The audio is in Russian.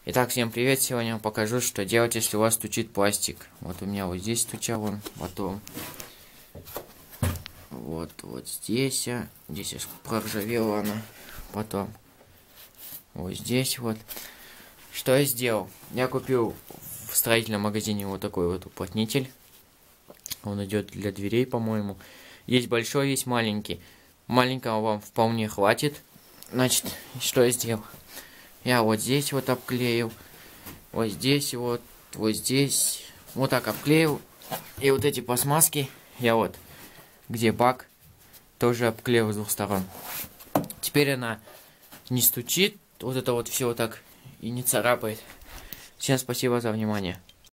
Итак, всем привет! Сегодня я вам покажу, что делать, если у вас стучит пластик. Вот у меня вот здесь стучал он, потом вот здесь, здесь аж проржавела она, потом вот здесь вот. Что я сделал? Я купил в строительном магазине вот такой вот уплотнитель. Он идет для дверей, по-моему. Есть большой, есть маленький. Маленького вам вполне хватит. Значит, что я сделал? Я вот здесь вот обклеил. Вот здесь вот здесь. Вот так обклеил. И вот эти пластмасски я вот, где бак, тоже обклеил с двух сторон. Теперь она не стучит. Вот это вот все вот так и не царапает. Всем спасибо за внимание.